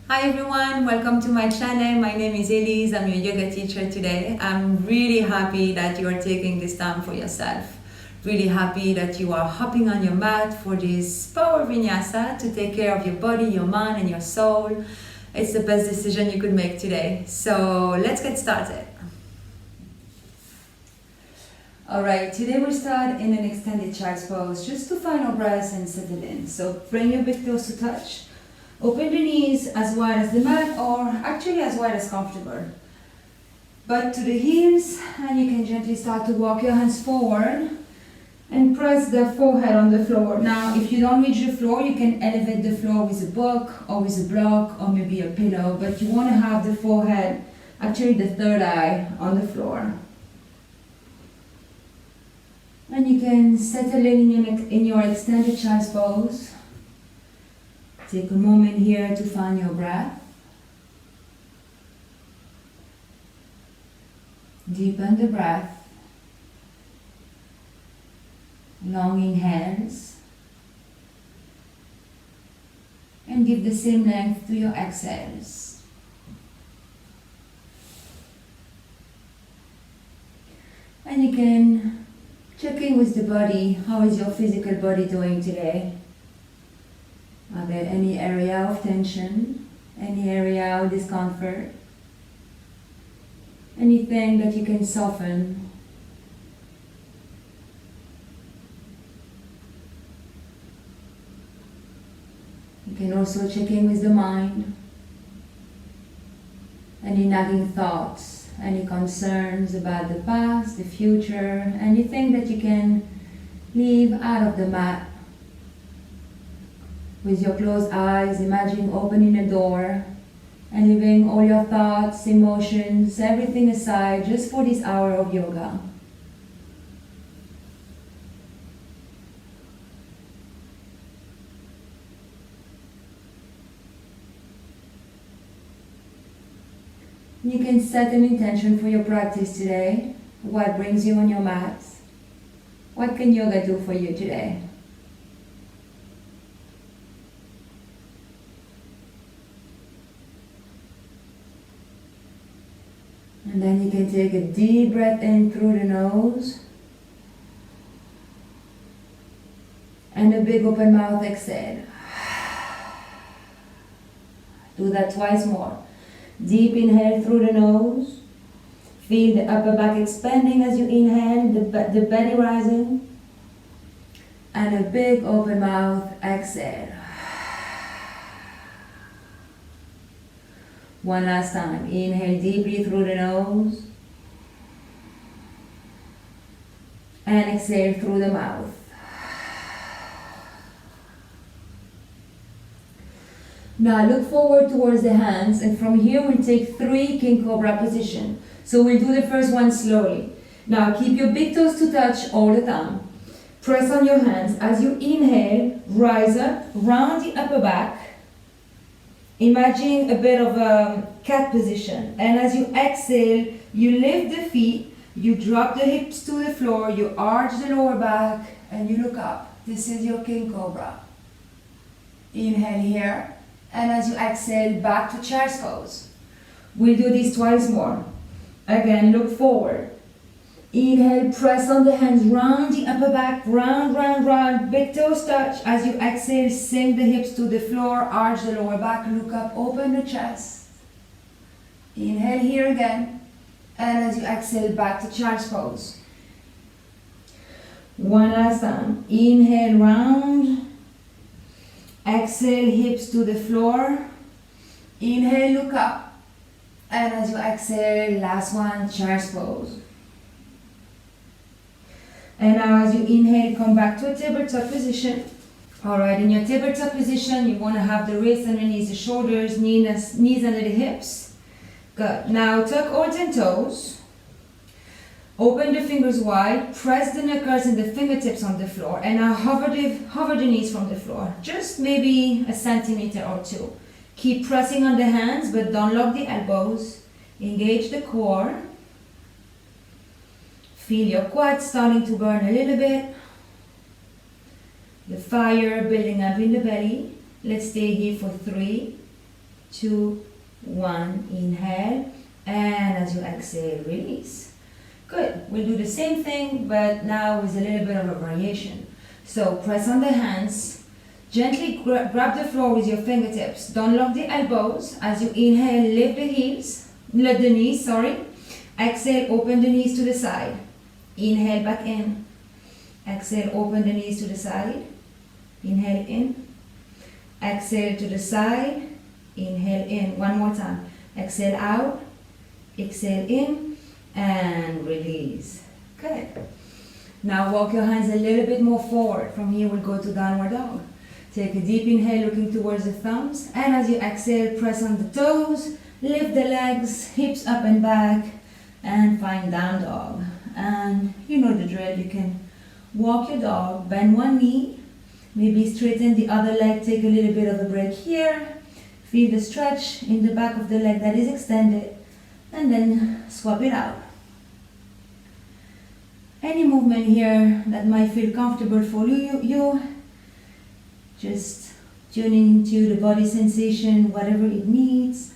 Hi everyone, welcome to my channel. My name is Elise. I'm your yoga teacher today. I'm really happy that you are taking this time for yourself. Really happy that you are hopping on your mat for this power vinyasa to take care of your body, your mind and your soul. It's the best decision you could make today. So let's get started. Alright, today we'll start in an extended child's pose just to find our breath and settle in. So bring your big toes to touch. Open the knees as wide as the mat or actually as wide as comfortable. Butt to the heels, and you can gently start to walk your hands forward and press the forehead on the floor. Now if you don't reach the floor, you can elevate the floor with a book or with a block or maybe a pillow, but you want to have the forehead, actually the third eye, on the floor. And you can settle in your extended child's pose. Take a moment here to find your breath. Deepen the breath. Long inhales. And give the same length to your exhales. And you can check in with the body. How is your physical body doing today? Are there any area of tension, any area of discomfort, anything that you can soften? You can also check in with the mind, any nagging thoughts, any concerns about the past, the future, anything that you can leave out of the mat. With your closed eyes, imagine opening a door and leaving all your thoughts, emotions, everything aside just for this hour of yoga. You can set an intention for your practice today. What brings you on your mat? What can yoga do for you today? And then you can take a deep breath in through the nose. And a big open mouth exhale. Do that twice more. Deep inhale through the nose. Feel the upper back expanding as you inhale, the belly rising. And a big open mouth exhale. One last time. Inhale deeply through the nose. And exhale through the mouth. Now look forward towards the hands, and from here we'll take 3 King Cobra position. So we'll do the first one slowly. Now keep your big toes to touch all the time. Press on your hands. As you inhale, rise up, round the upper back. Imagine a bit of a cat position, and as you exhale, you lift the feet, you drop the hips to the floor, you arch the lower back, and you look up. This is your King Cobra. Inhale here, and as you exhale, back to child's pose. We'll do this twice more. Again, look forward. Inhale, press on the hands, round the upper back, round, round, round, big toes touch. As you exhale, sink the hips to the floor, arch the lower back, look up, open the chest. Inhale here again, and as you exhale, back to child's pose. One last time. Inhale, round. Exhale, hips to the floor. Inhale, look up, and as you exhale, last one, child's pose. And now as you inhale, come back to a tabletop position. Alright, in your tabletop position, you want to have the wrists underneath the shoulders, knees under the hips. Good. Now tuck all 10 toes. Open the fingers wide, press the knuckles and the fingertips on the floor, and now hover the knees from the floor. Just maybe a centimeter or 2. Keep pressing on the hands, but don't lock the elbows. Engage the core. Feel your quads starting to burn a little bit. The fire building up in the belly. Let's stay here for 3, 2, 1. Inhale, and as you exhale, release. Good. We'll do the same thing, but now with a little bit of a variation. So press on the hands. Gently grab the floor with your fingertips. Don't lock the elbows. As you inhale, lift the knees, sorry. Exhale, open the knees to the side. Inhale, back in. Exhale, open the knees to the side. Inhale in. Exhale to the side. Inhale in. One more time. Exhale out. Exhale in. And release. Good. Now walk your hands a little bit more forward. From here we'll go to downward dog. Take a deep inhale looking towards the thumbs. And as you exhale, press on the toes. Lift the legs, hips up and back. And find down dog. And you know the drill. You can walk your dog, bend one knee. Maybe straighten the other leg. Take a little bit of a break here. Feel the stretch in the back of the leg that is extended. And then swap it out. Any movement here that might feel comfortable for you just tuning into the body sensation, whatever it needs.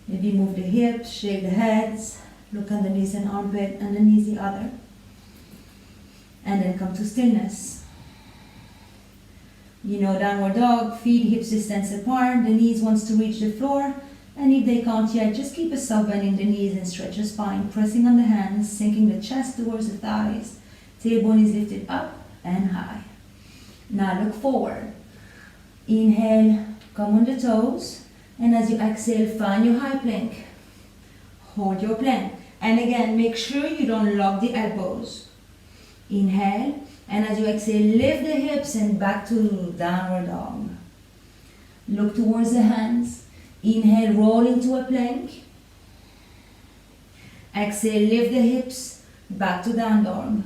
Maybe move the hips, shake the heads, look underneath an armpit, underneath the other. And then come to stillness. You know, downward dog, feet hips distance apart, the knees wants to reach the floor. And if they can't yet, just keep a soft bend in the knees and stretch your spine, pressing on the hands, sinking the chest towards the thighs. Tailbone is lifted up and high. Now look forward. Inhale, come on the toes. And as you exhale, find your high plank. Hold your plank. And again, make sure you don't lock the elbows. Inhale, and as you exhale, lift the hips and back to downward dog. Look towards the hands. Inhale, roll into a plank. Exhale, lift the hips, back to down dog.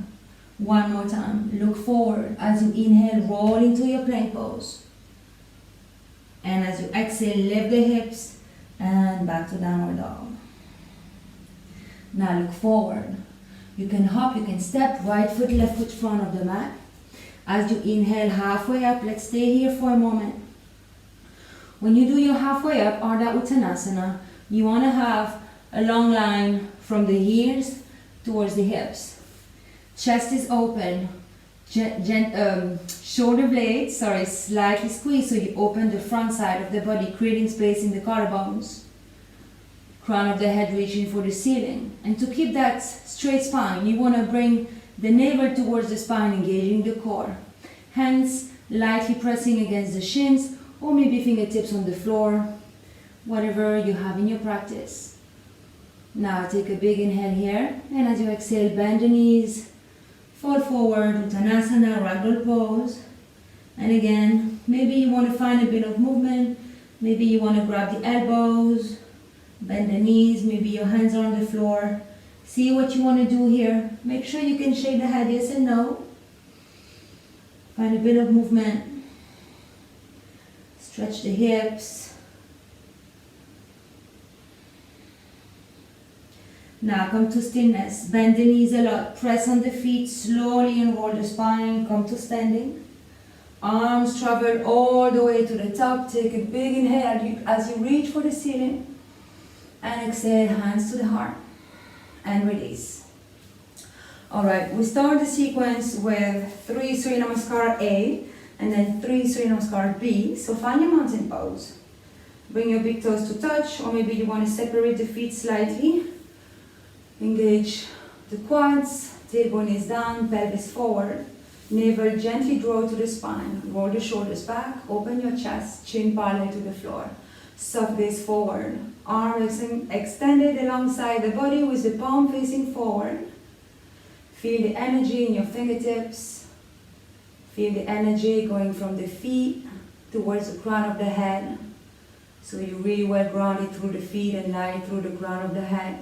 One more time. Look forward. As you inhale, roll into your plank pose. And as you exhale, lift the hips and back to downward dog. Now look forward. You can hop, you can step, right foot, left foot front of the mat. As you inhale, halfway up, let's stay here for a moment. When you do your halfway up, Ardha Uttanasana, you want to have a long line from the ears towards the hips. Chest is open. Shoulder blades, slightly squeeze so you open the front side of the body, creating space in the collarbones. Crown of the head reaching for the ceiling. And to keep that straight spine, you want to bring the navel towards the spine, engaging the core. Hands lightly pressing against the shins, or maybe fingertips on the floor, whatever you have in your practice. Now take a big inhale here, and as you exhale, bend the knees, fall forward, Uttanasana, ragdoll pose. And again, maybe you want to find a bit of movement, maybe you want to grab the elbows, bend the knees, maybe your hands are on the floor. See what you want to do here. Make sure you can shake the head yes and no. Find a bit of movement. Stretch the hips. Now come to stillness. Bend the knees a lot. Press on the feet. Slowly unroll the spine. Come to standing. Arms travel all the way to the top. Take a big inhale as you reach for the ceiling. And exhale, hands to the heart. And release. Alright, we start the sequence with 3 Surya Namaskar A. And then 3 Surya Namaskar B. So find your mountain pose. Bring your big toes to touch, or maybe you want to separate the feet slightly. Engage the quads, tailbone is down, pelvis forward. Navel gently draw to the spine. Roll the shoulders back, open your chest, chin parallel to the floor. Soft gaze forward. Arms extended alongside the body with the palm facing forward. Feel the energy in your fingertips. Feel the energy going from the feet towards the crown of the head. So you're really well grounded through the feet and light through the crown of the head.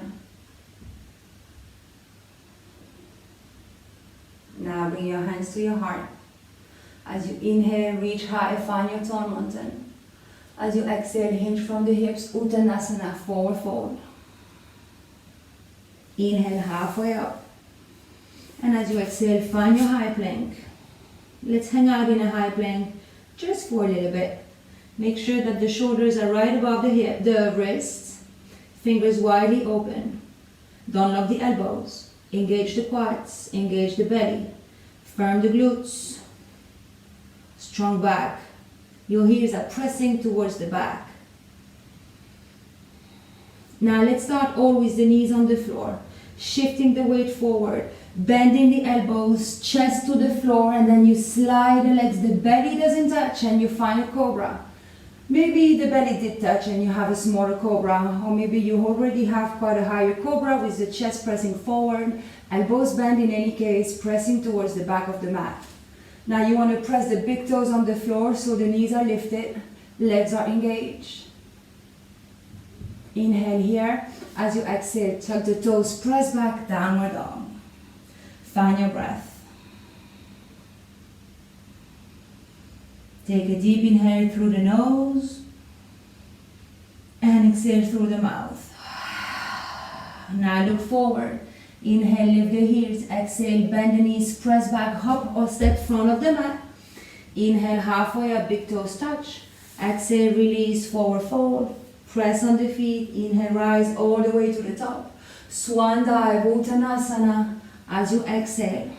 Now bring your hands to your heart. As you inhale, reach high, find your tall mountain. As you exhale, hinge from the hips, Uttanasana, forward fold. Inhale, halfway up. And as you exhale, find your high plank. Let's hang out in a high plank just for a little bit. Make sure that the shoulders are right above the wrists. Fingers widely open. Don't lock the elbows. Engage the quads. Engage the belly. Firm the glutes. Strong back. Your heels are pressing towards the back. Now let's start always the knees on the floor. Shifting the weight forward. Bending the elbows, chest to the floor, and then you slide the legs. The belly doesn't touch and you find a cobra. Maybe the belly did touch and you have a smaller cobra, or maybe you already have quite a higher cobra with the chest pressing forward, elbows bent in any case, pressing towards the back of the mat. Now you want to press the big toes on the floor so the knees are lifted, legs are engaged. Inhale here. As you exhale, tuck the toes, press back, downward dog. Find your breath. Take a deep inhale through the nose and exhale through the mouth. Now look forward. Inhale, lift the heels. Exhale, bend the knees, press back, hop or step front of the mat. Inhale, halfway up, big toes touch. Exhale, release, forward fold. Press on the feet. Inhale, rise all the way to the top. Swan dive, Uttanasana. As you exhale,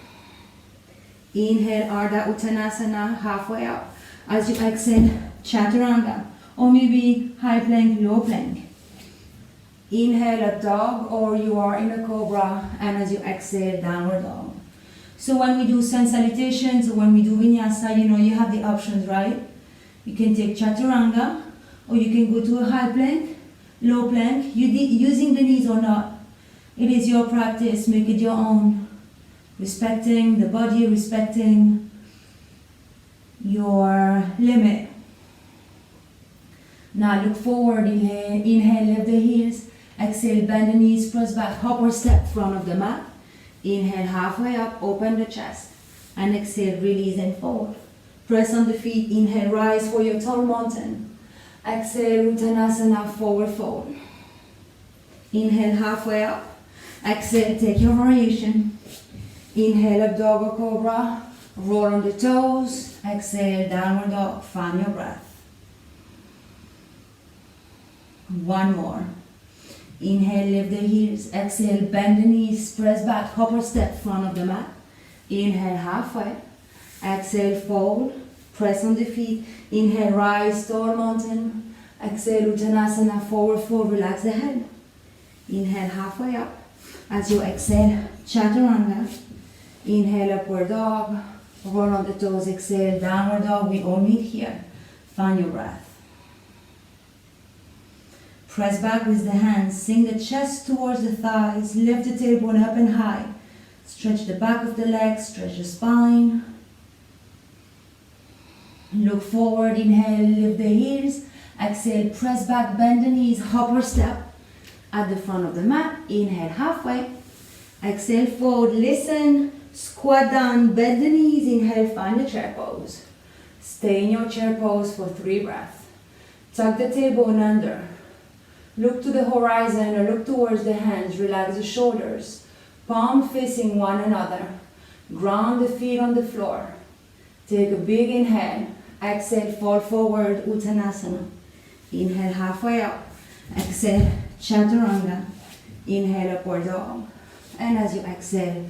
inhale, Ardha Uttanasana, halfway up. As you exhale, Chaturanga, or maybe high plank, low plank. Inhale, up dog, or you are in a cobra, and as you exhale, downward dog. So when we do Sun Salutations, or when we do Vinyasa, you have the options, right? You can take Chaturanga, or you can go to a high plank, low plank, using the knees or not. It is your practice, make it your own. Respecting the body, respecting your limit. Now look forward, inhale, lift the heels. Exhale, bend the knees, press back, hop or step front of the mat. Inhale, halfway up, open the chest. And exhale, release and fold. Press on the feet, inhale, rise for your tall mountain. Exhale, Uttanasana, forward fold. Inhale, halfway up. Exhale, take your variation. Inhale, up dog or cobra. Roll on the toes. Exhale, downward dog. Find your breath. One more. Inhale, lift the heels. Exhale, bend the knees. Press back, hop or step front of the mat. Inhale, halfway. Exhale, fold. Press on the feet. Inhale, rise, tall mountain. Exhale, Uttanasana, forward fold. Relax the head. Inhale, halfway up. As you exhale, Chaturanga. Inhale, upward dog. Roll on the toes, exhale, downward dog. We all meet here. Find your breath. Press back with the hands. Sink the chest towards the thighs. Lift the tailbone up and high. Stretch the back of the legs. Stretch the spine. Look forward. Inhale, lift the heels. Exhale, press back, bend the knees. Hop or step at the front of the mat. Inhale, halfway. Exhale, fold. Listen. Squat down, bend the knees. Inhale, find the chair pose. Stay in your chair pose for 3 breaths. Tuck the tailbone under. Look to the horizon or look towards the hands. Relax the shoulders. Palm facing one another. Ground the feet on the floor. Take a big inhale. Exhale, fall forward, Uttanasana. Inhale, halfway up. Exhale, Chaturanga. Inhale, upward dog. And as you exhale,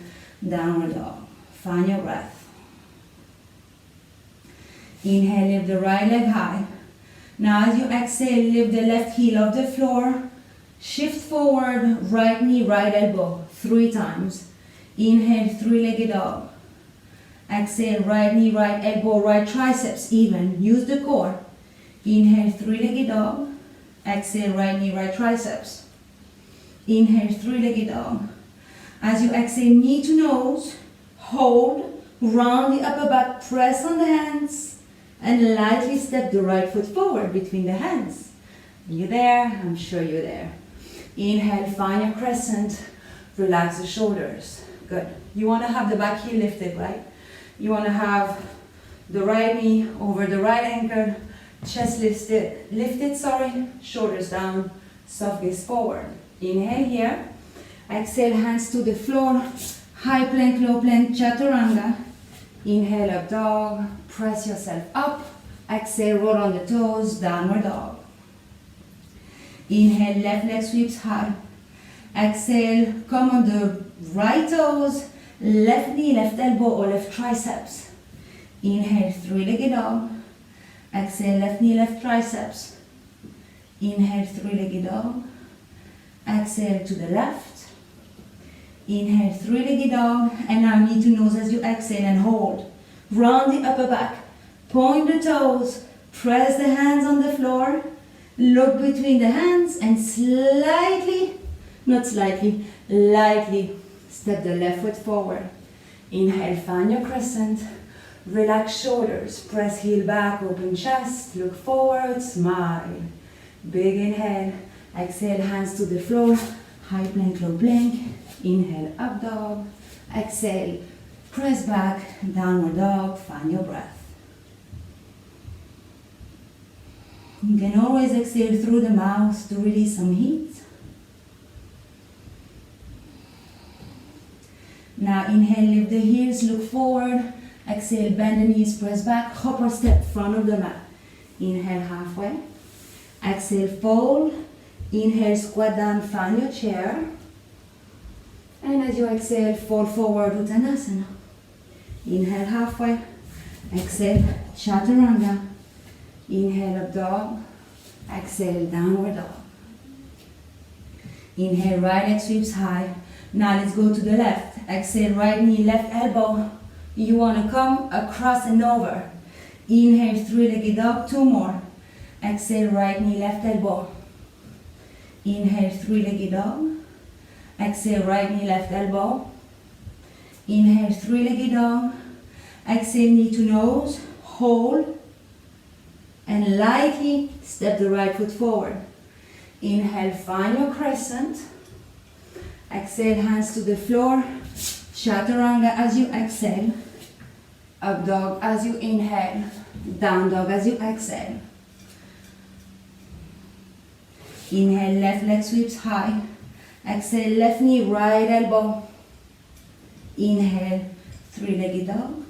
downward dog. Find your breath. Inhale, lift the right leg high. Now as you exhale, lift the left heel off the floor. Shift forward, right knee, right elbow, 3 times. Inhale, 3-legged dog. Exhale, right knee, right elbow, right triceps even. Use the core. Inhale, 3-legged dog. Exhale, right knee, right triceps. Inhale, 3-legged dog. As you exhale, knee to nose. Hold, round the upper back, press on the hands. And lightly step the right foot forward between the hands. You there? I'm sure you're there. Inhale, find your crescent. Relax the shoulders. Good. You want to have the back heel lifted, right? You want to have the right knee over the right ankle. Chest lifted, shoulders down, soft gaze forward. Inhale here. Exhale, hands to the floor. High plank, low plank, Chaturanga. Inhale, up dog. Press yourself up. Exhale, roll on the toes, downward dog. Inhale, left leg sweeps high. Exhale, come on the right toes, left knee, left elbow or left triceps. Inhale, three-legged dog. Exhale, left knee, left triceps. Inhale, three-legged dog. Exhale to the left. Inhale, three-legged dog. And now knee to nose as you exhale and hold. Round the upper back. Point the toes. Press the hands on the floor. Look between the hands and lightly step the left foot forward. Inhale, find your crescent. Relax shoulders. Press heel back, open chest. Look forward, smile. Big inhale. Exhale, hands to the floor. High plank, low plank. Inhale, up dog. Exhale, press back, downward dog. Find your breath. You can always exhale through the mouth to release some heat. Now inhale, lift the heels, look forward. Exhale, bend the knees, press back, hop or step, front of the mat. Inhale, halfway. Exhale, fold. Inhale, squat down, find your chair. And as you exhale, fold forward, Uttanasana. Inhale, halfway. Exhale, Chaturanga. Inhale, up dog. Exhale, downward dog. Inhale, right leg sweeps high. Now let's go to the left. Exhale, right knee, left elbow. You want to come across and over. Inhale, three-legged dog, two more. Exhale, right knee, left elbow. Inhale, three-legged dog. Exhale, right knee, left elbow. Inhale, three-legged dog. Exhale, knee to nose. Hold. And lightly step the right foot forward. Inhale, find your crescent. Exhale, hands to the floor. Chaturanga as you exhale. Up dog as you inhale. Down dog as you exhale. Inhale, left leg sweeps high. Exhale, left knee, right elbow. Inhale, three-legged dog.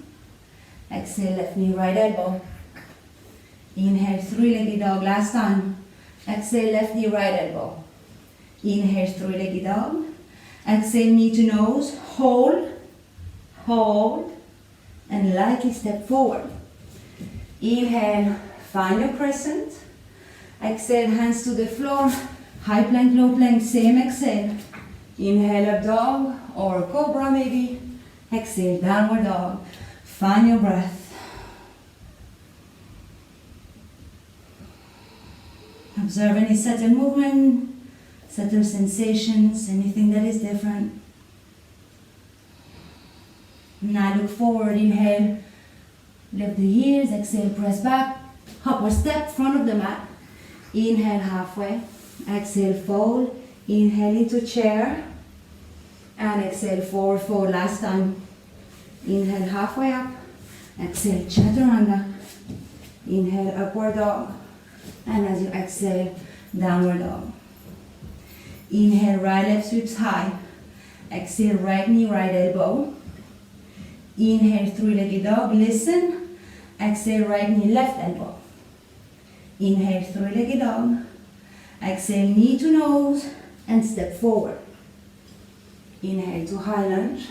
Exhale, left knee, right elbow. Inhale, three-legged dog, last time. Exhale, left knee, right elbow. Inhale, three-legged dog. Exhale, knee to nose. Hold, hold, and lightly step forward. Inhale, find your crescent. Exhale, hands to the floor. High plank, low plank, same exhale. Inhale, up dog or cobra maybe. Exhale, downward dog. Find your breath. Observe any subtle movement, subtle sensations, anything that is different. Now look forward, inhale, lift the heels, exhale, press back, hop or step, front of the mat. Inhale, halfway, exhale, fold, inhale into chair, and exhale, forward fold, last time. Inhale, halfway up, exhale, Chaturanga, inhale, upward dog. And as you exhale, downward dog. Inhale, right leg sweeps high. Exhale, right knee, right elbow. Inhale, three-legged dog, listen. Exhale, right knee, left elbow. Inhale, three-legged dog. Exhale, knee to nose and step forward. Inhale to high lunge.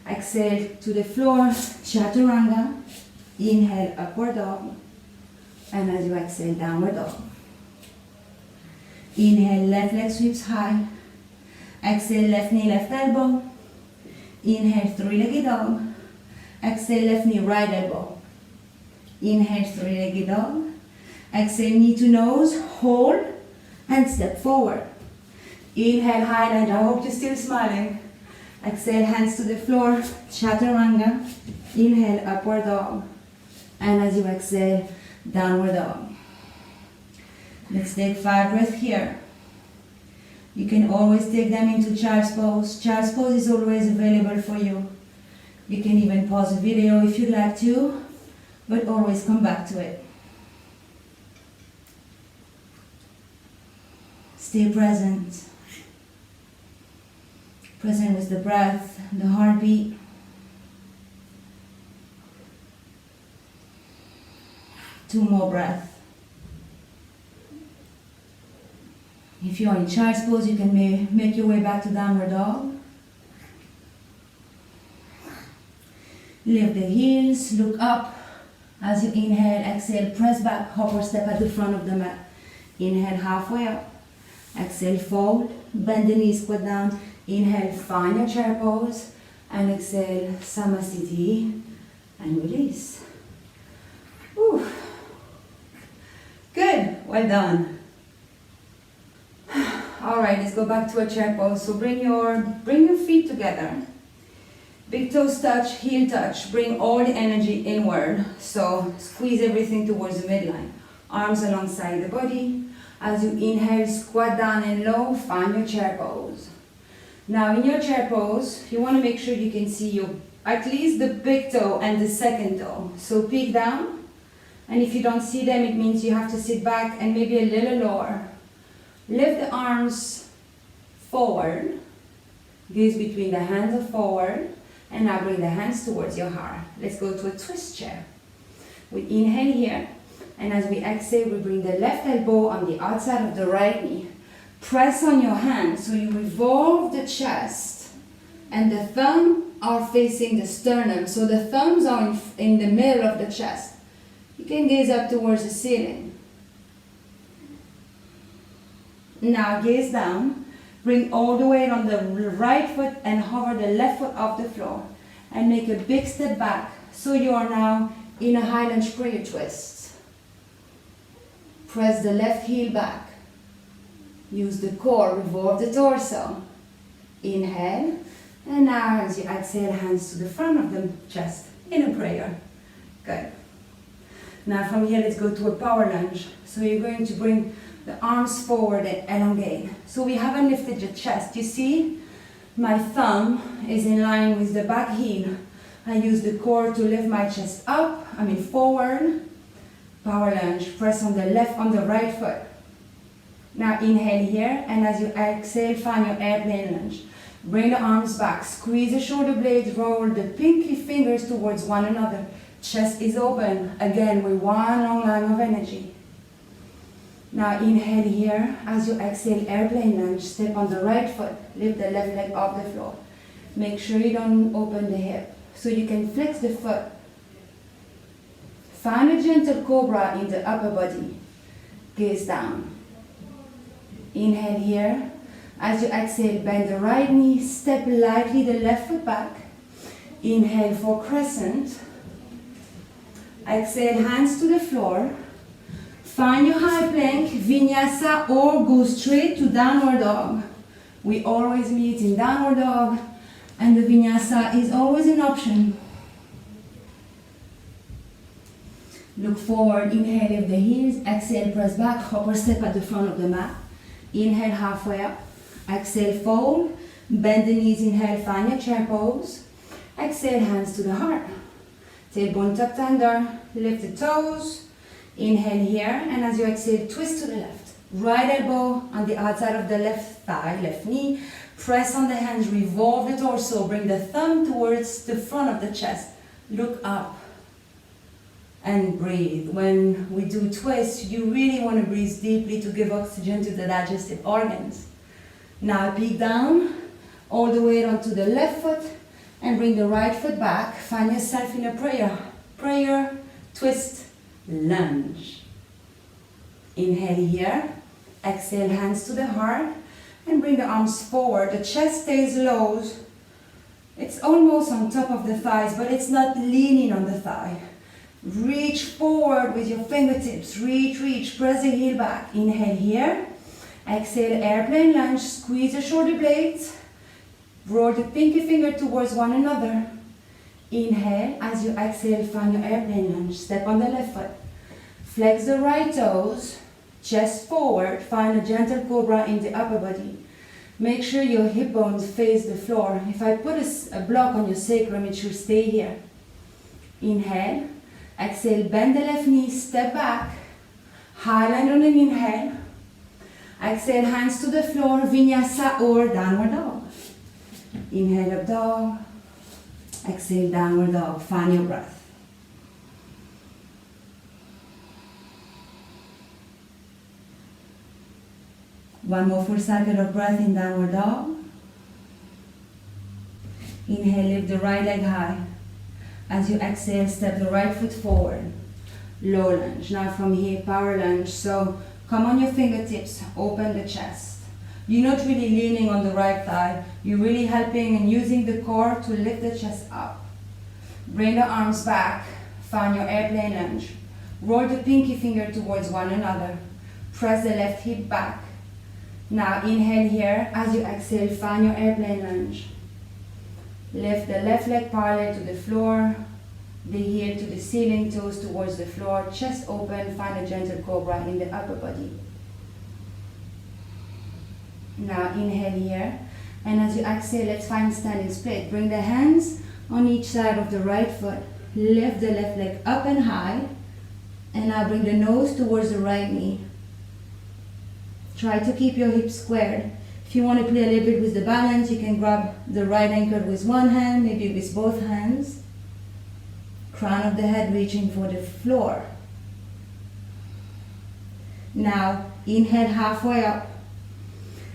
Exhale to the floor, Chaturanga. Inhale, upward dog. And as you exhale, downward dog. Inhale, left leg sweeps high. Exhale, left knee, left elbow. Inhale, three-legged dog. Exhale, left knee, right elbow. Inhale, three-legged dog. Exhale, knee to nose, hold, and step forward. Inhale, high lunge. I hope you're still smiling. Exhale, hands to the floor, Chaturanga. Inhale, upward dog. And as you exhale, downward dog. Let's take 5 breaths here. You can always take them into child's pose. Child's pose is always available for you. You can even pause the video if you'd like to, but always come back to it. Stay present. Present with the breath, the heartbeat. 2 more breaths. If you are in child's pose, you can make your way back to downward dog. Lift the heels, look up. As you inhale, exhale, press back, hop or step at the front of the mat. Inhale, halfway up. Exhale, fold, bend the knees, squat down. Inhale, find your chair pose. And exhale, Samasthiti, and release. Whew. Good, well done. All right, let's go back to a chair pose. So bring your feet together. Big toes touch, heel touch. Bring all the energy inward. So squeeze everything towards the midline. Arms alongside the body. As you inhale, squat down and low, find your chair pose. Now in your chair pose, you want to make sure you can see at least the big toe and the second toe. So peek down. And if you don't see them, it means you have to sit back and maybe a little lower. Lift the arms forward. Gaze between the hands are forward. And now bring the hands towards your heart. Let's go to a twist chair. We inhale here. And as we exhale, we bring the left elbow on the outside of the right knee. Press on your hand so you revolve the chest. And the thumbs are facing the sternum. So the thumbs are in the middle of the chest. You can gaze up towards the ceiling. Now gaze down. Bring all the weight on the right foot and hover the left foot off the floor. And make a big step back. So you are now in a high lunge prayer twist. Press the left heel back. Use the core, revolve the torso. Inhale. And now as you exhale, hands to the front of the chest in a prayer. Good. Now from here, let's go to a power lunge. So you're going to bring the arms forward and elongate. So we haven't lifted the chest. You see, my thumb is in line with the back heel. I use the core to lift my chest up, forward. Power lunge, press on the right foot. Now inhale here, and as you exhale, find your airplane lunge. Bring the arms back, squeeze the shoulder blades, roll the pinky fingers towards one another. Chest is open, again with one long line of energy. Now inhale here, as you exhale, airplane lunge, step on the right foot, lift the left leg off the floor. Make sure you don't open the hip, so you can flex the foot. Find a gentle cobra in the upper body. Gaze down. Inhale here, as you exhale, bend the right knee, step lightly the left foot back. Inhale for crescent. Exhale, hands to the floor. Find your high plank, Vinyasa, or go straight to downward dog. We always meet in downward dog, and the Vinyasa is always an option. Look forward, inhale, lift the heels, exhale, press back, hop or step at the front of the mat. Inhale, halfway up. Exhale, fold, bend the knees, inhale, find your chair pose. Exhale, hands to the heart. Tailbone tucked under, lift the toes. Inhale here, and as you exhale, twist to the left. Right elbow on the outside of the left thigh, left knee. Press on the hands, revolve the torso, bring the thumb towards the front of the chest. Look up and breathe. When we do twist, you really want to breathe deeply to give oxygen to the digestive organs. Now peek down, all the way onto the left foot, and bring the right foot back. Find yourself in a prayer, twist, lunge. Inhale here, exhale, hands to the heart, and bring the arms forward. The chest stays low. It's almost on top of the thighs, but it's not leaning on the thigh. Reach forward with your fingertips. Reach, press the heel back. Inhale here, exhale, airplane lunge, squeeze the shoulder blades. Roll the pinky finger towards one another. Inhale, as you exhale, find your airplane lunge. Step on the left foot. Flex the right toes, chest forward, find a gentle cobra in the upper body. Make sure your hip bones face the floor. If I put a block on your sacrum, it should stay here. Inhale, exhale, bend the left knee, step back. High line on an inhale. Exhale, hands to the floor, Vinyasa or downward dog. Inhale, up dog. Exhale, downward dog. Find your breath. One more full cycle of breath in downward dog. Inhale, lift the right leg high. As you exhale, step the right foot forward. Low lunge. Now from here, power lunge. So come on your fingertips, open the chest. You're not really leaning on the right thigh. You're really helping and using the core to lift the chest up. Bring the arms back. Find your airplane lunge. Roll the pinky finger towards one another. Press the left hip back. Now inhale here. As you exhale, find your airplane lunge. Lift the left leg parallel to the floor. The heel to the ceiling, toes towards the floor. Chest open. Find a gentle cobra in the upper body. Now inhale here. And as you exhale, let's find standing split. Bring the hands on each side of the right foot. Lift the left leg up and high. And now bring the nose towards the right knee. Try to keep your hips squared. If you want to play a little bit with the balance, you can grab the right ankle with one hand, maybe with both hands. Crown of the head reaching for the floor. Now inhale halfway up.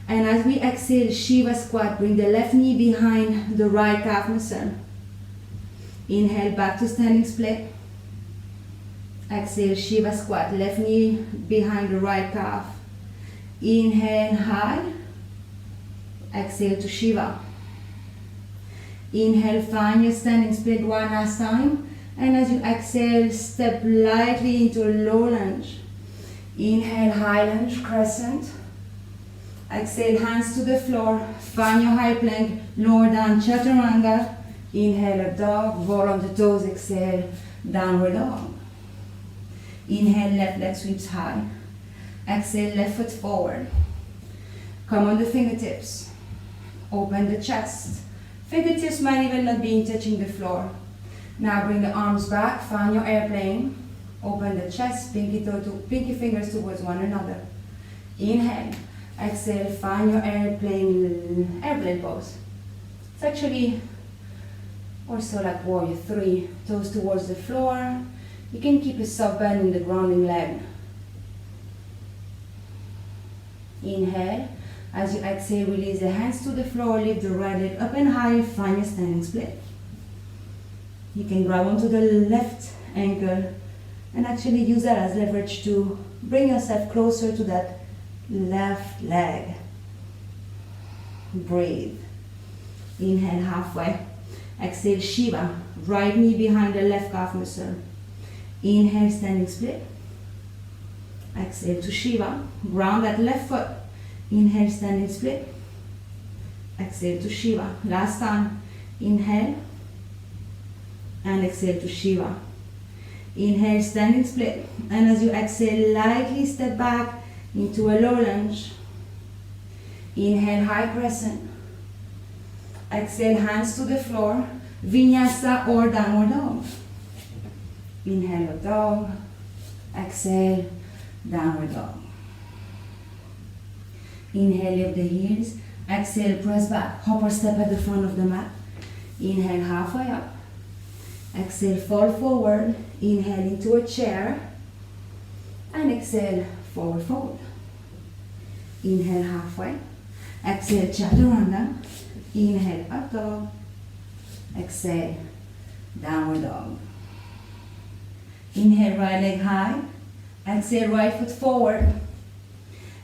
And as we exhale, Shiva Squat, bring the left knee behind the right calf muscle. Inhale, back to standing split. Exhale, Shiva Squat, left knee behind the right calf. Inhale, high. Exhale to Shiva. Inhale, find your standing split one last time. And as you exhale, step lightly into a low lunge. Inhale, high lunge, crescent. Exhale, hands to the floor. Find your high plank, lower down, chaturanga. Inhale, up dog, roll on the toes, exhale, downward dog. Inhale, left leg sweeps high. Exhale, left foot forward. Come on the fingertips. Open the chest. Fingertips might even not be touching the floor. Now bring the arms back, find your airplane. Open the chest, pinky fingers towards one another. Inhale. Exhale, find your airplane pose. It's actually also like warrior 3. Toes towards the floor. You can keep a soft bend in the grounding leg. Inhale. As you exhale, release the hands to the floor, lift the right leg up and high, find your standing split. You can grab onto the left ankle and actually use that as leverage to bring yourself closer to that left leg. Breathe. Inhale halfway. Exhale, Shiva. Right knee behind the left calf muscle. Inhale, standing split. Exhale to Shiva. Ground that left foot. Inhale, standing split. Exhale to Shiva. Last time. Inhale. And exhale to Shiva. Inhale, standing split. And as you exhale, lightly step back into a low lunge. Inhale, high crescent. Exhale, hands to the floor. Vinyasa or downward dog. Inhale, up dog. Exhale, downward dog. Inhale, lift the heels. Exhale, press back. Hopper step at the front of the mat. Inhale, halfway up. Exhale, fall forward. Inhale into a chair. And exhale, forward fold. Inhale, halfway. Exhale, chaturanga. Inhale, up dog. Exhale, downward dog. Inhale, right leg high. Exhale, right foot forward.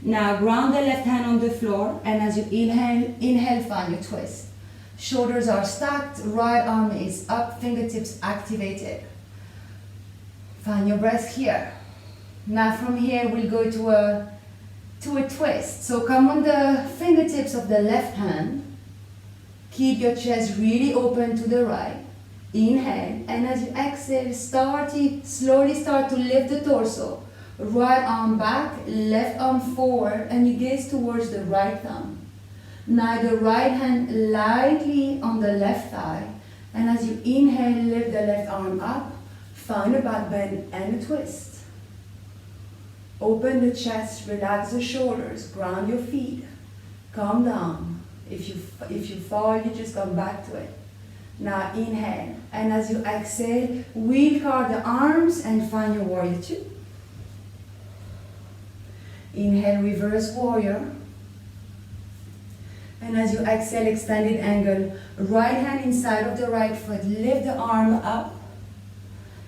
Now ground the left hand on the floor, and as you inhale, find your twist. Shoulders are stacked, right arm is up, fingertips activated. Find your breath here. Now from here we'll go to a twist. So come on the fingertips of the left hand. Keep your chest really open to the right. Inhale, and as you exhale, slowly start to lift the torso. Right arm back, left arm forward, and you gaze towards the right thumb. Now the right hand lightly on the left thigh, and as you inhale, lift the left arm up, find a back bend and a twist. Open the chest, relax the shoulders, ground your feet, calm down. If you fall, you just come back to it. Now inhale, and as you exhale, wheel card the arms and find your warrior 2. Inhale, reverse warrior. And as you exhale, extended angle, right hand inside of the right foot, lift the arm up.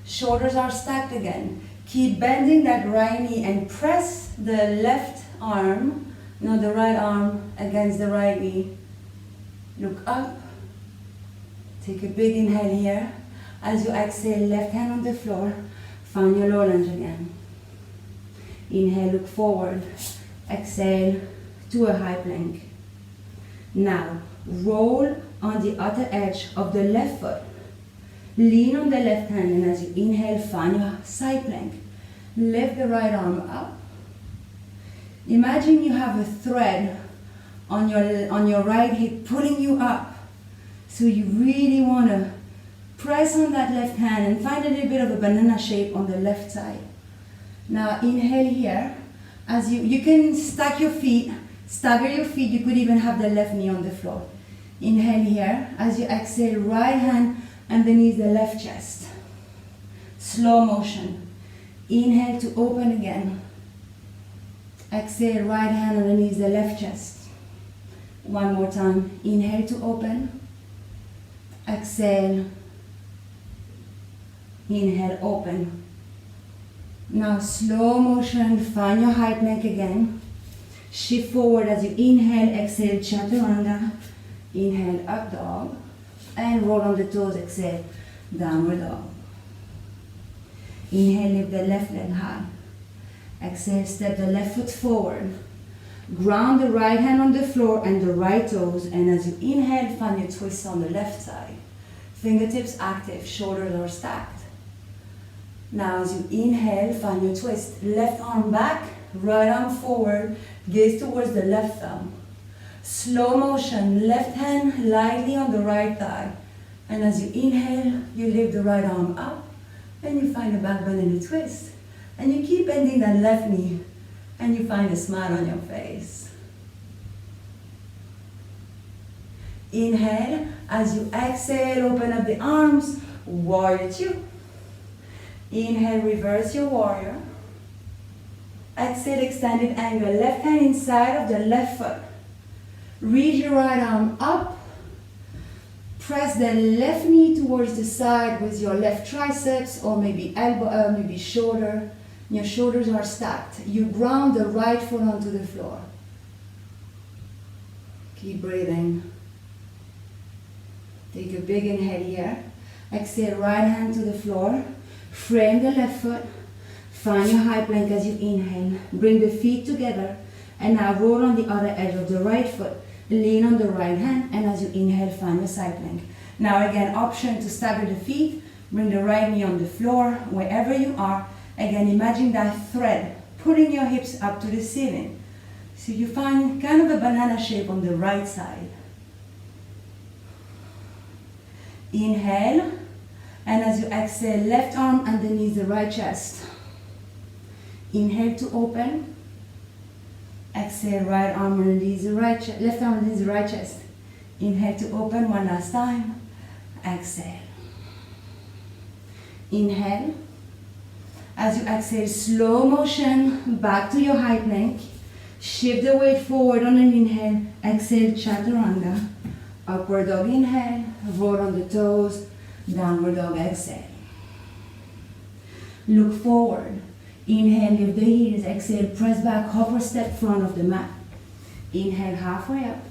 Shoulders are stacked again. Keep bending that right knee and press the left arm, no, the right arm against the right knee. Look up. Take a big inhale here. As you exhale, left hand on the floor, find your low lunge again. Inhale, look forward. Exhale to a high plank. Now, roll on the outer edge of the left foot. Lean on the left hand, and as you inhale, find your side plank. Lift the right arm up. Imagine you have a thread on your right hip pulling you up. So you really want to press on that left hand and find a little bit of a banana shape on the left side. Now inhale here. As you can stack your feet, stagger your feet. You could even have the left knee on the floor. Inhale here. As you exhale, right hand underneath the left chest. Slow motion. Inhale to open again. Exhale, right hand underneath the left chest. One more time. Inhale to open. Exhale. Inhale, open. Now slow motion, find your high plank again. Shift forward as you inhale, exhale, chaturanga. Inhale, up dog. And roll on the toes, exhale, downward dog. Inhale, lift the left leg high. Exhale, step the left foot forward. Ground the right hand on the floor and the right toes. And as you inhale, find your twist on the left side. Fingertips active, shoulders are stacked. Now as you inhale, find your twist. Left arm back, right arm forward, gaze towards the left thumb. Slow motion, left hand lightly on the right thigh. And as you inhale, you lift the right arm up and you find a back bend in a twist. And you keep bending that left knee and you find a smile on your face. Inhale, as you exhale, open up the arms, warrior two. Inhale, reverse your warrior. Exhale, extended angle, left hand inside of the left foot. Reach your right arm up. Press the left knee towards the side with your left triceps or maybe elbow, maybe shoulder. Your shoulders are stacked. You ground the right foot onto the floor. Keep breathing. Take a big inhale here. Exhale, right hand to the floor. Frame the left foot. Find your high plank as you inhale. Bring the feet together. And now roll on the other edge of the right foot. Lean on the right hand. And as you inhale, find your side plank. Now again, option to stagger the feet. Bring the right knee on the floor, wherever you are. Again, imagine that thread pulling your hips up to the ceiling. So you find kind of a banana shape on the right side. Inhale, and as you exhale, left arm underneath the right chest. Inhale to open. Exhale, right arm underneath the right chest, left arm underneath the right chest. Inhale to open one last time. Exhale. Inhale. As you exhale, slow motion back to your high plank. Shift the weight forward on an inhale. Exhale, chaturanga. Upward dog inhale. Roll on the toes. Downward dog exhale. Look forward. Inhale, lift the heels. Exhale, press back, hop or step front of the mat. Inhale, halfway up.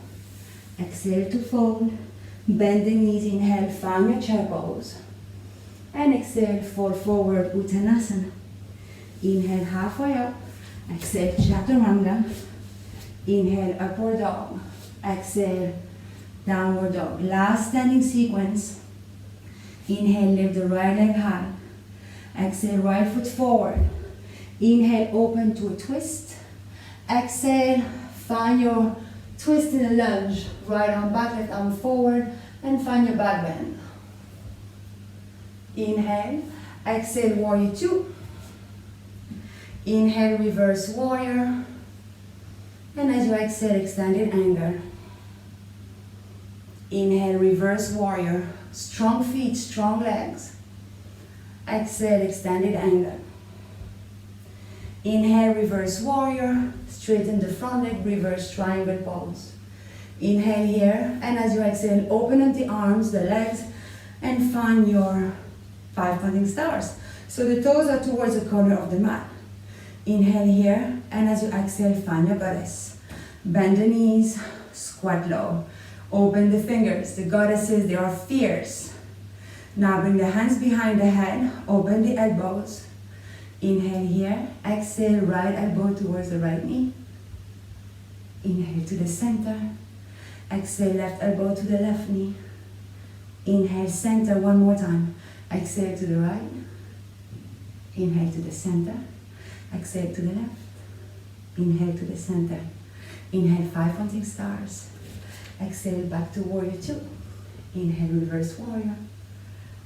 Exhale to fold. Bend the knees. Inhale, find your chair pose. And exhale, fall forward, Uttanasana. Inhale, halfway up. Exhale, chaturanga. Inhale, upward dog. Exhale, downward dog. Last standing sequence. Inhale, lift the right leg high. Exhale, right foot forward. Inhale, open to a twist. Exhale, find your twist in a lunge. Right arm back, left arm forward, and find your back bend. Inhale, exhale, warrior two. Inhale, reverse warrior. And as you exhale, extended angle. Inhale, reverse warrior. Strong feet, strong legs. Exhale, extended angle. Inhale, reverse warrior. Straighten the front leg, reverse triangle pose. Inhale here, and as you exhale, open up the arms, the legs, and find your 5 counting stars. So the toes are towards the corner of the mat. Inhale here, and as you exhale, find your goddess. Bend the knees, squat low. Open the fingers. The goddesses, they are fierce. Now bring the hands behind the head, open the elbows. Inhale here, exhale, right elbow towards the right knee. Inhale to the center. Exhale, left elbow to the left knee. Inhale, center one more time. Exhale to the right. Inhale to the center. Exhale to the left. Inhale to the center. Inhale, 5 counting stars. Exhale, back to warrior 2. Inhale, reverse warrior.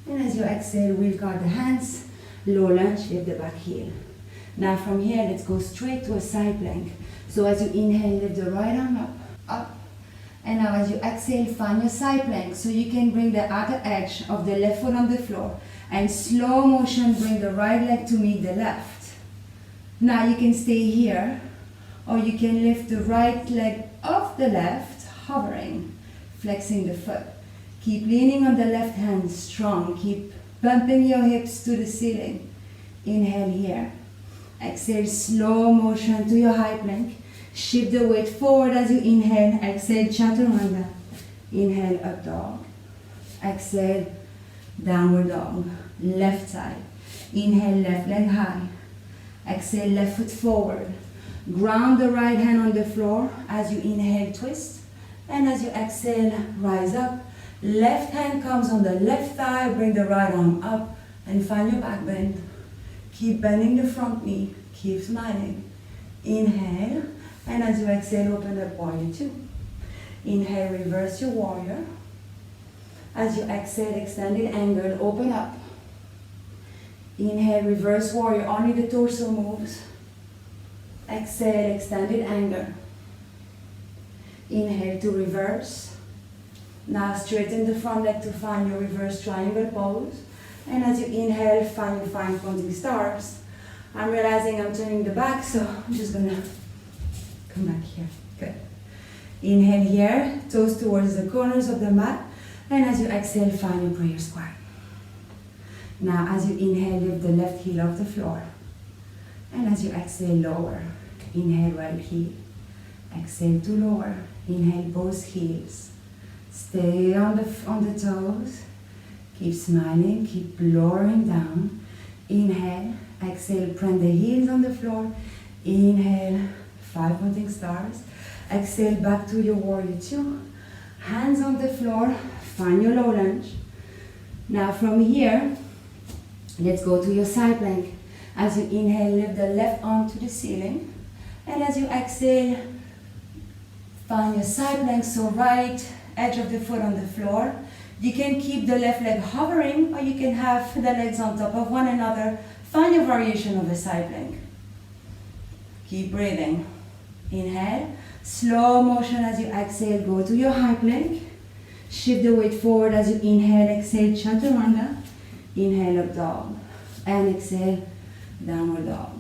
And as you exhale, wheel guard the hands. Low lunge, lift the back heel. Now from here, let's go straight to a side plank. So as you inhale, lift the right arm up, up. And now as you exhale, find your side plank. So you can bring the outer edge of the left foot on the floor. And slow motion, bring the right leg to meet the left. Now you can stay here. Or you can lift the right leg off the left, hovering, flexing the foot. Keep leaning on the left hand, strong. Keep bumping your hips to the ceiling. Inhale here. Exhale, slow motion to your high plank. Shift the weight forward as you inhale. Exhale, chaturanga. Inhale, up dog. Exhale, downward dog. Left side. Inhale, left leg high. Exhale, left foot forward. Ground the right hand on the floor as you inhale, twist. And as you exhale, rise up. Left hand comes on the left thigh, bring the right arm up and find your back bend. Keep bending the front knee, keep smiling. Inhale, and as you exhale, open up warrior 2. Inhale, reverse your warrior. As you exhale, extended angle, open up. Inhale, reverse warrior, only the torso moves. Exhale, extended angle. Inhale to reverse. Now straighten the front leg to find your reverse triangle pose. And as you inhale, find your 5 counting stars. I'm realizing I'm turning the back, so I'm just gonna come back here. Good. Inhale here, toes towards the corners of the mat. And as you exhale, find your prayer squat. Now as you inhale, lift the left heel off the floor. And as you exhale, lower. Inhale, right heel. Exhale to lower. Inhale, both heels. Stay on the toes. Keep smiling, keep lowering down. Inhale, exhale, plant the heels on the floor. Inhale, 5 counting stars. Exhale, back to your warrior 2. Hands on the floor, find your low lunge. Now from here, let's go to your side plank. As you inhale, lift the left arm to the ceiling. And as you exhale, find your side plank, so right edge of the foot on the floor. You can keep the left leg hovering, or you can have the legs on top of one another. Find your variation of a side plank. Keep breathing. Inhale. Slow motion as you exhale, go to your high plank. Shift the weight forward as you inhale, exhale, chaturanga. Inhale, up dog. And exhale, downward dog.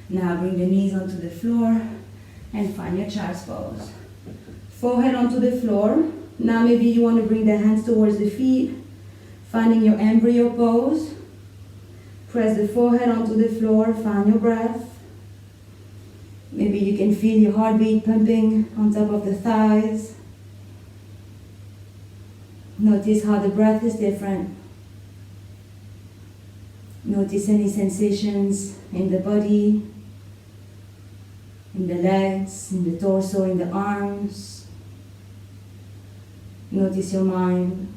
Now bring the knees onto the floor and find your child's pose. Forehead onto the floor. Now maybe you want to bring the hands towards the feet, finding your embryo pose. Press the forehead onto the floor, find your breath. Maybe you can feel your heartbeat pumping on top of the thighs. Notice how the breath is different. Notice any sensations in the body, in the legs, in the torso, in the arms. Notice your mind.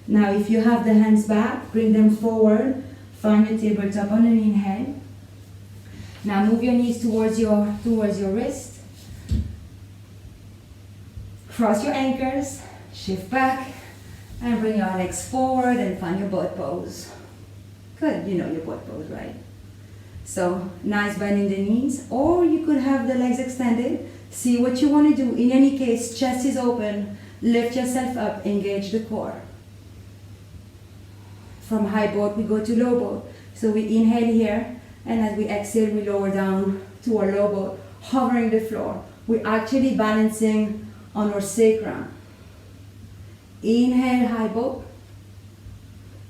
Now if you have the hands back, bring them forward. Find your tabletop on an inhale. Now move your knees towards your wrist. Cross your ankles, shift back, and bring your legs forward and find your boat pose. Good, you know your boat pose, right? So, nice bend in the knees, or you could have the legs extended. See what you want to do. In any case, chest is open. Lift yourself up, engage the core. From high boat, we go to low boat. So we inhale here, and as we exhale, we lower down to our low boat, hovering the floor. We're actually balancing on our sacrum. Inhale, high boat.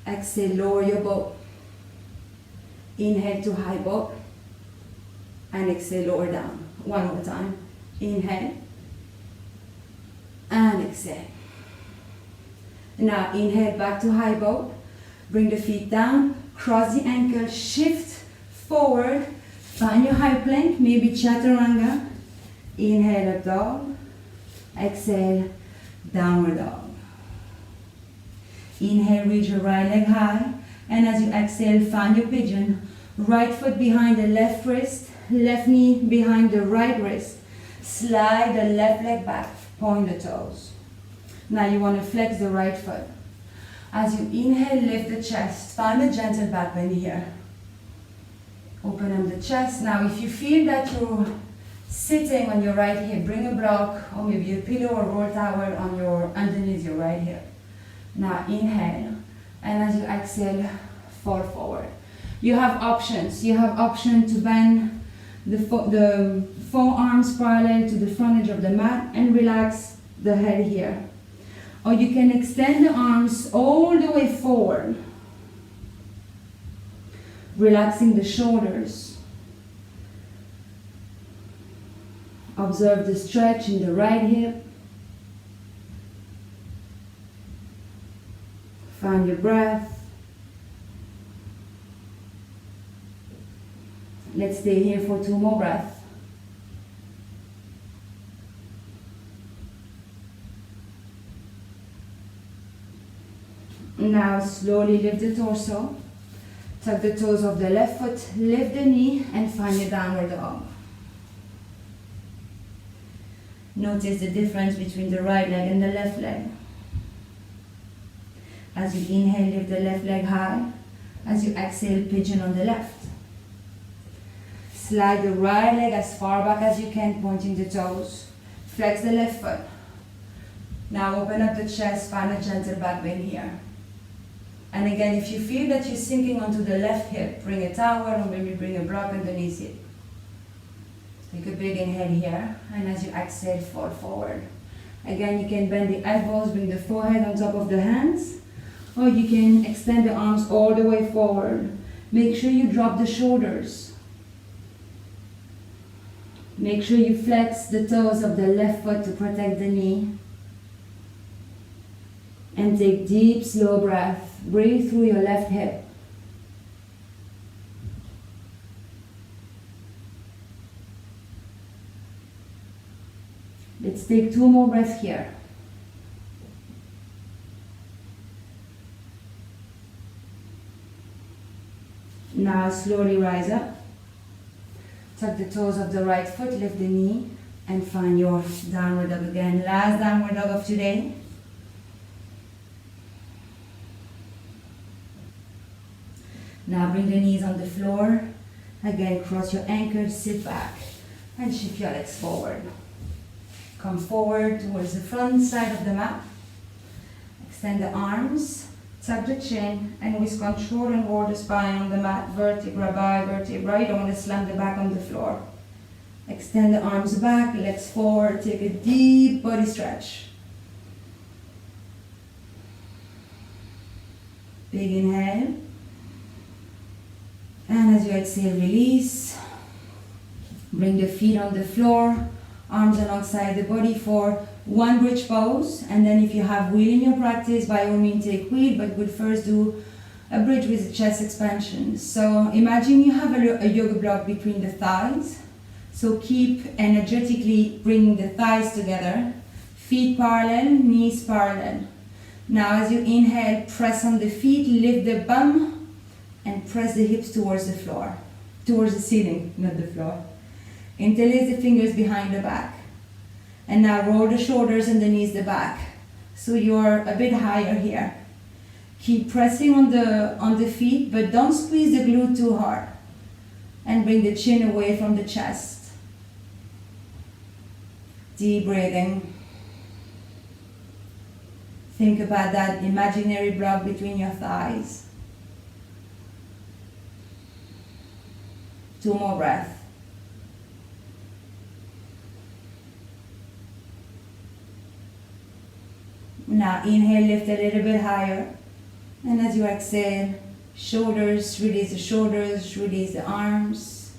Exhale, lower your boat. Inhale to high boat. And exhale, lower down. One more time. Inhale. And exhale. Now inhale back to high boat. Bring the feet down. Cross the ankle. Shift forward. Find your high plank. Maybe chaturanga. Inhale, up dog. Exhale, downward dog. Inhale, reach your right leg high. And as you exhale, find your pigeon. Right foot behind the left wrist. Left knee behind the right wrist. Slide the left leg back. Point the toes. Now you want to flex the right foot. As you inhale, lift the chest. Find a gentle back bend here. Open up the chest. Now if you feel that you're sitting on your right hip, bring a block or maybe a pillow or roll towel on your underneath your right hip. Now inhale, and as you exhale, fall forward. You have options. You have option to bend the forearms parallel to the front edge of the mat and relax the head here. Or you can extend the arms all the way forward, relaxing the shoulders. Observe the stretch in the right hip. Find your breath. Let's stay here for 2 more breaths. Now slowly lift the torso. Tuck the toes of the left foot, lift the knee, and find your downward dog. Notice the difference between the right leg and the left leg. As you inhale, lift the left leg high. As you exhale, pigeon on the left. Slide the right leg as far back as you can, pointing the toes. Flex the left foot. Now open up the chest, find a gentle back bend here. And again, if you feel that you're sinking onto the left hip, bring a towel or maybe bring a block underneath it. Take a big inhale here, and as you exhale, fall forward. Again, you can bend the elbows, bring the forehead on top of the hands, or you can extend the arms all the way forward. Make sure you drop the shoulders. Make sure you flex the toes of the left foot to protect the knee. And take deep, slow breath. Breathe through your left hip. Let's take 2 more breaths here. Now slowly rise up. Tuck the toes of the right foot, lift the knee, and find your downward dog again. Last downward dog of today. Now bring the knees on the floor. Again, cross your ankles, sit back, and shift your legs forward. Come forward towards the front side of the mat. Extend the arms, tuck the chin, and with control and roll the spine on the mat, vertebra by vertebra. You don't want to slam the back on the floor. Extend the arms back, legs forward, take a deep body stretch. Big inhale. And as you exhale, release. Bring the feet on the floor, arms alongside the body for 1 bridge pose. And then if you have wheel in your practice, by all means take wheel, but we'll first do a bridge with a chest expansion. So imagine you have a yoga block between the thighs. So keep energetically bringing the thighs together. Feet parallel, knees parallel. Now as you inhale, press on the feet, lift the bum, and press the hips towards the floor, towards the ceiling, not the floor. Interlace the fingers behind the back. And now roll the shoulders and the knees the back. So you're a bit higher here. Keep pressing on the feet, but don't squeeze the glute too hard. And bring the chin away from the chest. Deep breathing. Think about that imaginary block between your thighs. 2 more breaths. Now inhale, lift a little bit higher. And as you exhale, shoulders, release the arms.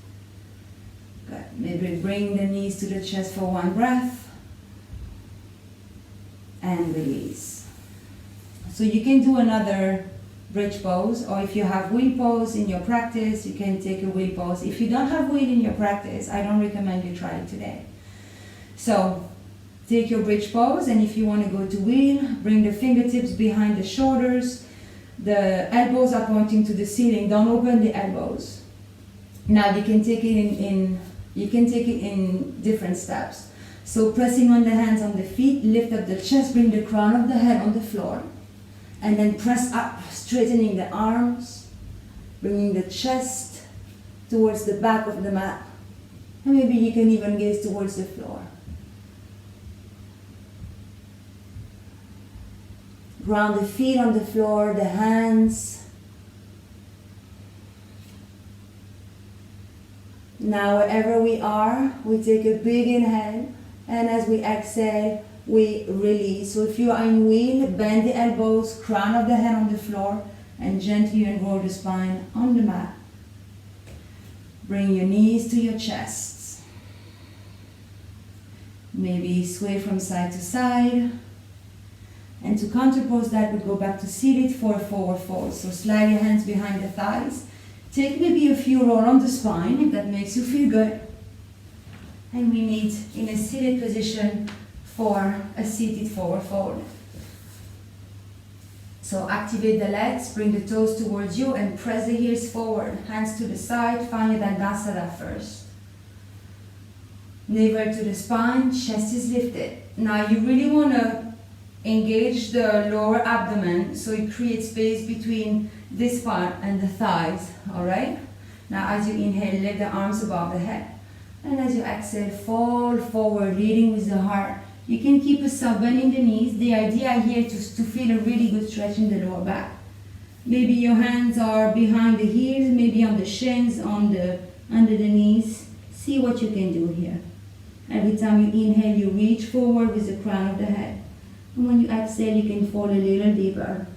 Good. Maybe bring the knees to the chest for 1 breath. And release. So you can do another bridge pose, or if you have wheel pose in your practice, you can take a wheel pose. If you don't have wheel in your practice, I don't recommend you try it today. So take your bridge pose, and if you want to go to wheel, bring the fingertips behind the shoulders. The elbows are pointing to the ceiling. Don't open the elbows. Now you can take it in different steps. So pressing on the hands on the feet, lift up the chest, bring the crown of the head on the floor. And then press up, straightening the arms, bringing the chest towards the back of the mat. And maybe you can even gaze towards the floor. Ground the feet on the floor, the hands. Now wherever we are, we take a big inhale, and as we exhale, we release. So if you are in wheel, bend the elbows, crown of the head on the floor, and gently unroll the spine on the mat. Bring your knees to your chests. Maybe sway from side to side. And to counterpose that, we go back to seated for a forward fold. So slide your hands behind the thighs. Take maybe a few roll on the spine if that makes you feel good. And we meet in a seated position for a seated forward fold. So activate the legs, bring the toes towards you and press the heels forward. Hands to the side, find your Dandasana first. Navel to the spine, chest is lifted. Now you really want to engage the lower abdomen so it creates space between this part and the thighs, alright? Now as you inhale, lift the arms above the head. And as you exhale, fall forward, leading with the heart. You can keep a soft bend in the knees. The idea here is to feel a really good stretch in the lower back. Maybe your hands are behind the heels, maybe on the shins, under the knees. See what you can do here. Every time you inhale, you reach forward with the crown of the head. And when you exhale, you can fall a little deeper.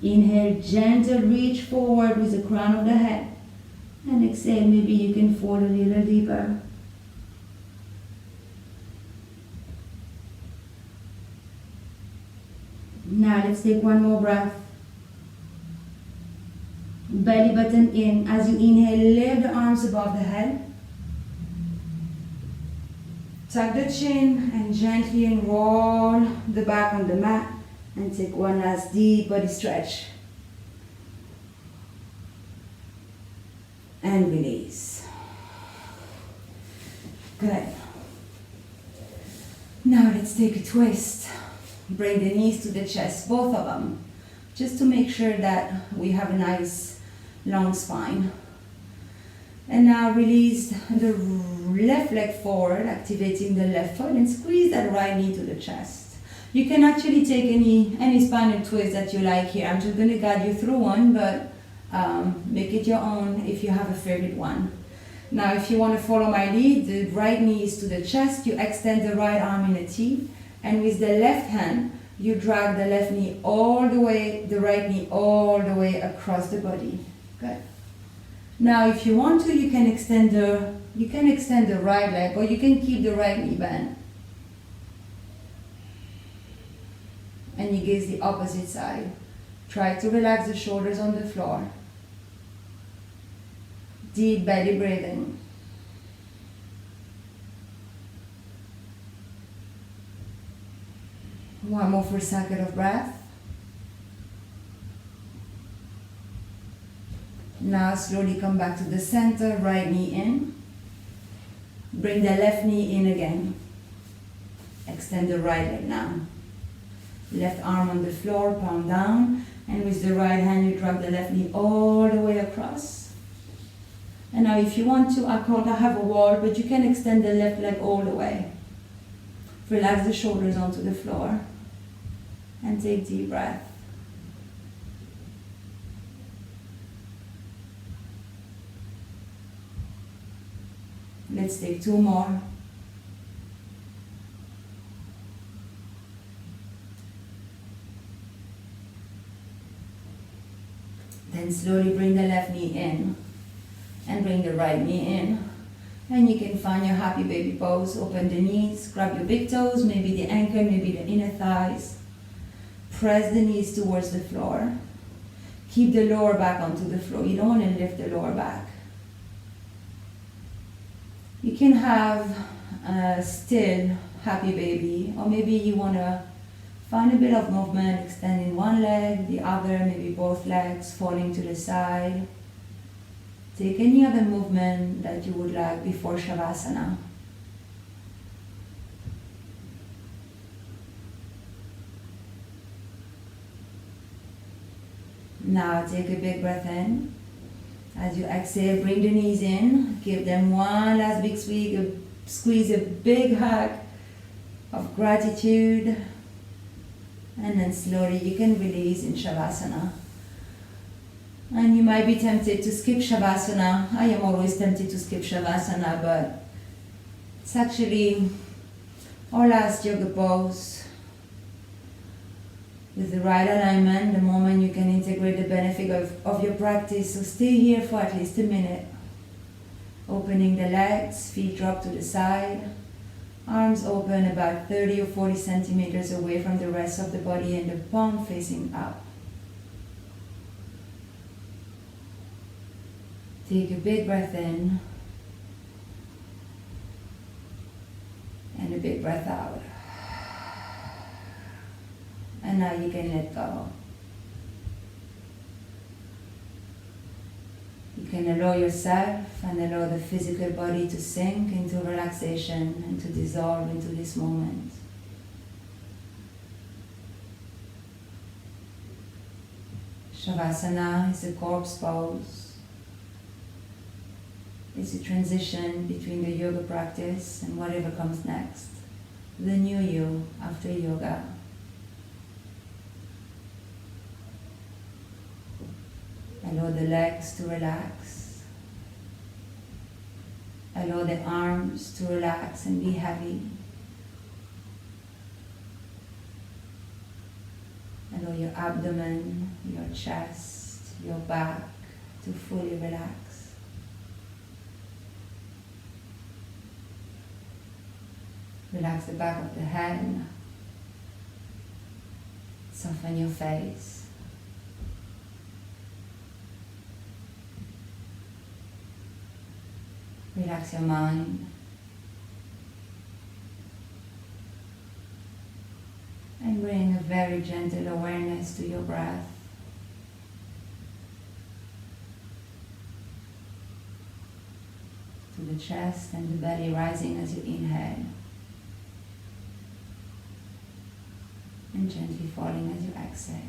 Inhale, gentle reach forward with the crown of the head. And exhale, maybe you can fall a little deeper. Now let's take 1 more breath. Belly button in. As you inhale, lift the arms above the head. Tuck the chin and gently enroll the back on the mat. And take 1 last deep body stretch. And release. Good. Now let's take a twist. Bring the knees to the chest, both of them, just to make sure that we have a nice long spine. And now release the left leg forward, activating the left foot, and squeeze that right knee to the chest. You can actually take any spinal twist that you like here. I'm just going to guide you through one, but make it your own if you have a favorite one. Now if you want to follow my lead, the right knee is to the chest, you extend the right arm in a T, and with the left hand, you drag the left knee all the way, the right knee all the way across the body. Good. Now if you want to, you can extend the right leg, or you can keep the right knee bent. And you gaze the opposite side. Try to relax the shoulders on the floor. Deep belly breathing. One more full cycle of breath. Now slowly come back to the center, right knee in. Bring the left knee in again. Extend the right leg now. Left arm on the floor, palm down. And with the right hand, you drag the left knee all the way across. And now if you want to, I have a wall, but you can extend the left leg all the way. Relax the shoulders onto the floor. And take deep breath. Let's take 2 more. Then slowly bring the left knee in and bring the right knee in. And you can find your happy baby pose. Open the knees, grab your big toes, maybe the ankle, maybe the inner thighs. Press the knees towards the floor. Keep the lower back onto the floor. You don't want to lift the lower back. You can have a still happy baby, or maybe you want to find a bit of movement, extending one leg, the other, maybe both legs falling to the side. Take any other movement that you would like before Shavasana. Now take a big breath in. As you exhale, bring the knees in. Give them one last big squeeze, a big hug of gratitude. And then slowly you can release in Shavasana. And you might be tempted to skip Shavasana. I am always tempted to skip Shavasana, but it's actually our last yoga pose. With the right alignment, the moment you can integrate the benefit of your practice. So stay here for at least a minute. Opening the legs, feet drop to the side. Arms open about 30 or 40 centimeters away from the rest of the body and the palm facing up. Take a big breath in and a big breath out. And now you can let go. You can allow yourself and allow the physical body to sink into relaxation and to dissolve into this moment. Shavasana is a corpse pose. It's a transition between the yoga practice and whatever comes next. The new you after yoga. Allow the legs to relax. Allow the arms to relax and be heavy. Allow your abdomen, your chest, your back to fully relax. Relax the back of the head. Soften your face. Relax your mind. And bring a very gentle awareness to your breath. To the chest and the belly rising as you inhale. And gently falling as you exhale.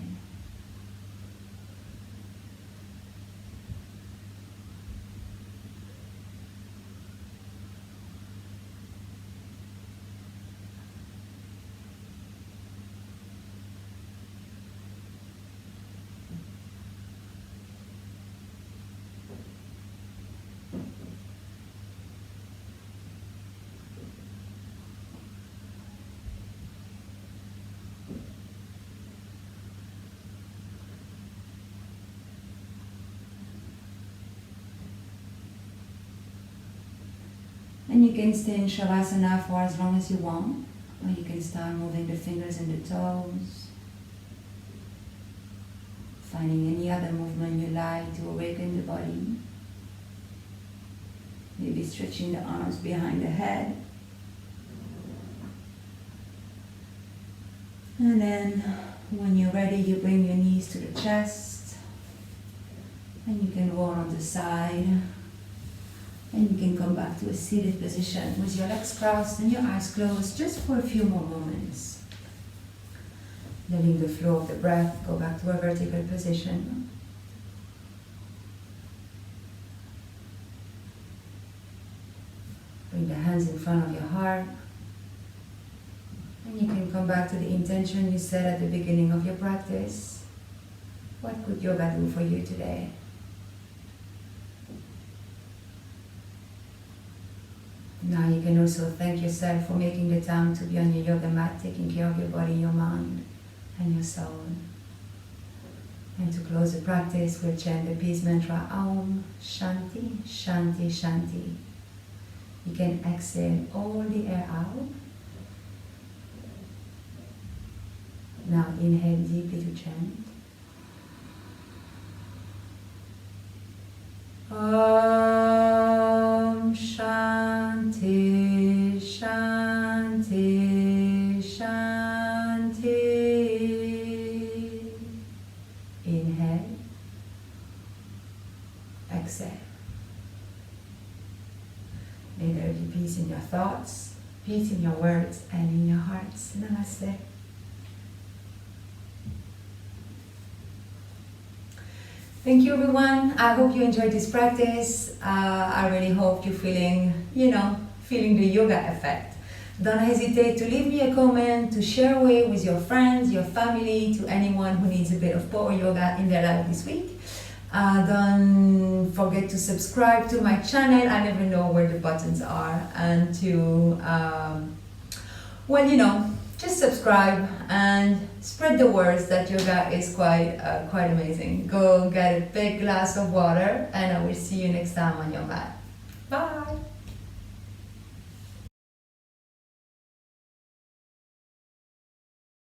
And you can stay in Shavasana for as long as you want, or you can start moving the fingers and the toes, finding any other movement you like to awaken the body. Maybe stretching the arms behind the head. And then when you're ready, you bring your knees to the chest, and you can roll on the side. And you can come back to a seated position with your legs crossed and your eyes closed just for a few more moments. Letting the flow of the breath go back to a vertical position. Bring the hands in front of your heart. And you can come back to the intention you set at the beginning of your practice. What could yoga do for you today? Now you can also thank yourself for making the time to be on your yoga mat, taking care of your body, your mind, and your soul. And to close the practice, we'll chant the peace mantra Om Shanti Shanti Shanti. You can exhale all the air out. Now inhale deeply to chant. Om Shanti Shanti Shanti. Inhale. Exhale. May there be peace in your thoughts, peace in your words, and in your hearts. Namaste. Thank you, everyone. I hope you enjoyed this practice. I really hope you're feeling the yoga effect. Don't hesitate to leave me a comment, to share away with your friends, your family, to anyone who needs a bit of power yoga in their life this week. Don't forget to subscribe to my channel. I never know where the buttons are. And to, just subscribe and spread the words that yoga is quite amazing. Go get a big glass of water and I will see you next time on your mat. Bye!